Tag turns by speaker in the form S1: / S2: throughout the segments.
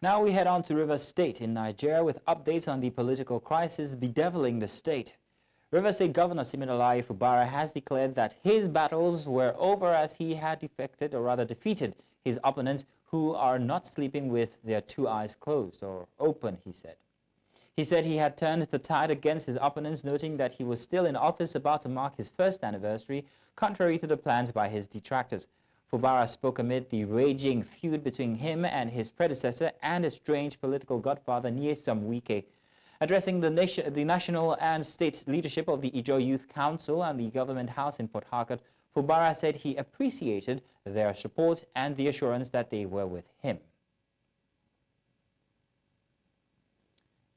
S1: Now we head on to Rivers State in Nigeria with updates on the political crisis bedeviling the state. Rivers State Governor Siminalyi Fubara has declared that his battles were over as he had defeated his opponents who are not sleeping with their two eyes closed or open, he said. He said he had turned the tide against his opponents, noting that he was still in office about to mark his first anniversary, contrary to the plans by his detractors. Fubara spoke amid the raging feud between him and his predecessor and estranged political godfather Nyesom Wike. Addressing the national and state leadership of the Ijaw Youth Council and the Government House in Port Harcourt, Fubara said he appreciated their support and the assurance that they were with him.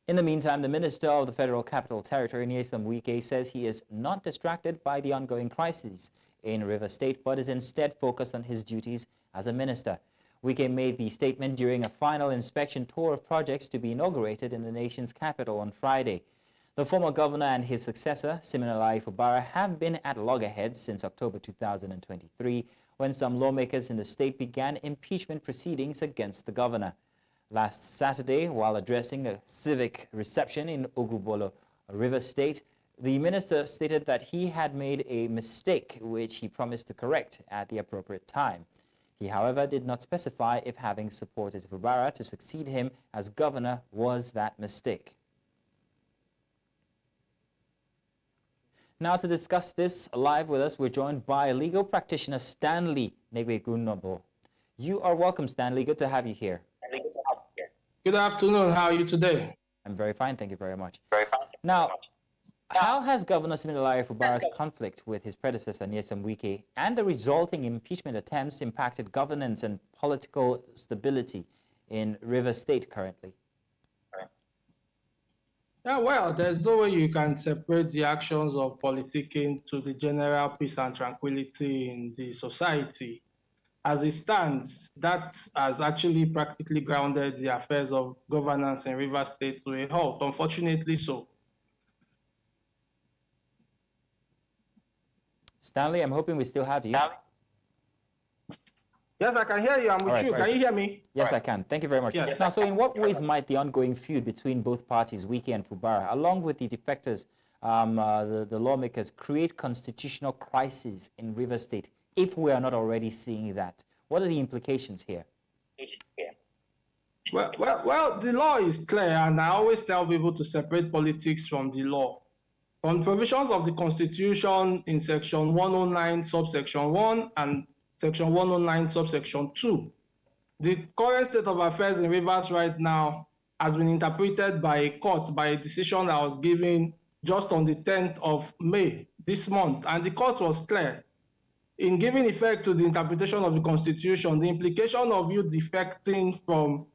S1: In the meantime, the Minister of the Federal Capital Territory, Nyesom Wike, says he is not distracted by the ongoing crises in Rivers State, but is instead focused on his duties as a minister. Wike made the statement during a final inspection tour of projects to be inaugurated in the nation's capital on Friday. The former governor and his successor, Siminalyi Fubara, have been at loggerheads since October 2023, when some lawmakers in the state began impeachment proceedings against the governor. Last Saturday, while addressing a civic reception in Ogbolo, Rivers State, the minister stated that he had made a mistake, which he promised to correct at the appropriate time. He, however, did not specify if having supported Fubara to succeed him as governor was that mistake. Now, to discuss this live with us, we're joined by Legal Practitioner Stanley Negbenebor. You are welcome, Stanley. Good to have you here.
S2: Good afternoon. How are you today?
S1: I'm very fine. Thank you very much. Now, how has Governor Siminalyi Fubara's conflict with his predecessor, Nyesom Wike, and the resulting impeachment attempts impacted governance and political stability in Rivers State currently?
S2: Yeah, well, there's no way you can separate the actions of politicking to the general peace and tranquility in the society. As it stands, that has actually practically grounded the affairs of governance in Rivers State to a halt, unfortunately so.
S1: Stanley, I'm hoping we still have you.
S2: Yes, I can hear you. I'm with you. Can you hear me?
S1: Yes, I can. Thank you very much.
S2: Yes.
S1: Now, so in what ways might the ongoing feud between both parties, Wike and Fubara, along with the defectors, the lawmakers, create constitutional crises in Rivers State, if we are not already seeing that? What are the implications here?
S2: Well, the law is clear, and I always tell people to separate politics from the law. On provisions of the Constitution in Section 109, subsection 1, and Section 109, subsection 2, the current state of affairs in Rivers right now has been interpreted by a court, by a decision that was given just on the 10th of May this month, and the court was clear. In giving effect to the interpretation of the Constitution, the implication of you defecting from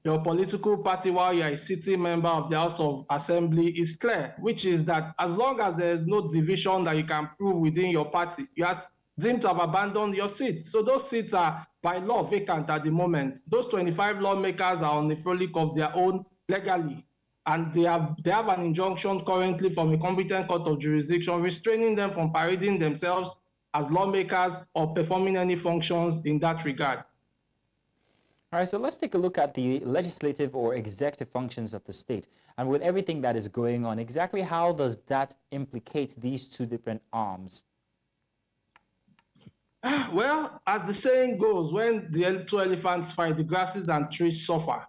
S2: your political party while you are a sitting member of the House of Assembly is clear, which is that as long as there is no division that you can prove within your party, you are deemed to have abandoned your seat. So those seats are by law vacant at the moment. Those 25 lawmakers are on the frolic of their own legally, and they have an injunction currently from a competent court of jurisdiction restraining them from parading themselves as lawmakers or performing any functions in that regard.
S1: All right, so let's take a look at the legislative or executive functions of the state. And with everything that is going on, exactly how does that implicate these two different arms?
S2: Well, as the saying goes, when the two elephants fight, the grasses and trees suffer.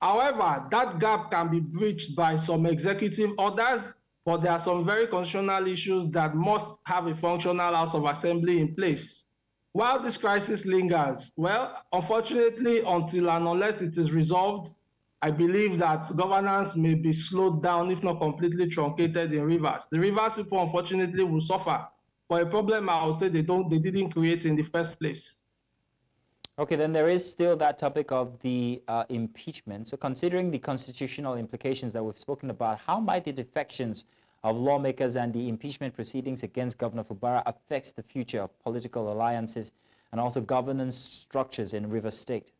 S2: However, that gap can be breached by some executive orders, but there are some very constitutional issues that must have a functional House of Assembly in place. While this crisis lingers, well, unfortunately, until and unless it is resolved, I believe that governance may be slowed down, if not completely truncated in Rivers. The Rivers people, unfortunately, will suffer for a problem I would say they didn't create in the first place.
S1: Okay, then there is still that topic of the impeachment. So considering the constitutional implications that we've spoken about, how might the defections of lawmakers and the impeachment proceedings against Governor Fubara affect the future of political alliances and also governance structures in Rivers State?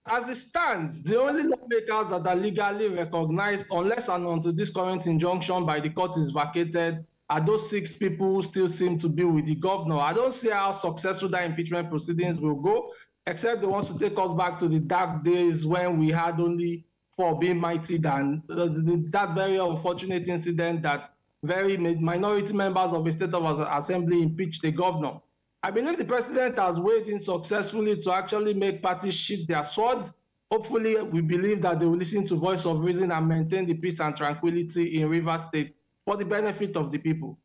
S2: As it stands, the only lawmakers that are legally recognized, unless and until this current injunction by the court is vacated, are those 6 people who still seem to be with the governor. I don't see how successful that impeachment proceedings will go. except they want to take us back to the dark days when we had only 4 being mighty than that very unfortunate incident that very minority members of the State of Assembly impeached the governor. I believe the president has weighed in successfully to actually make parties sheath their swords. Hopefully, we believe that they will listen to voice of reason and maintain the peace and tranquility in Rivers State for the benefit of the people.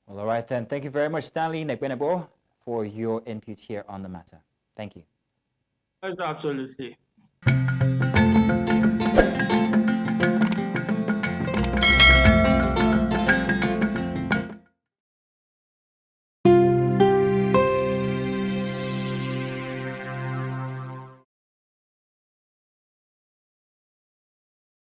S1: Well, all right then. Thank you very much, Stanley Negbenebor, for your input here on the matter. Thank you.
S2: Absolutely.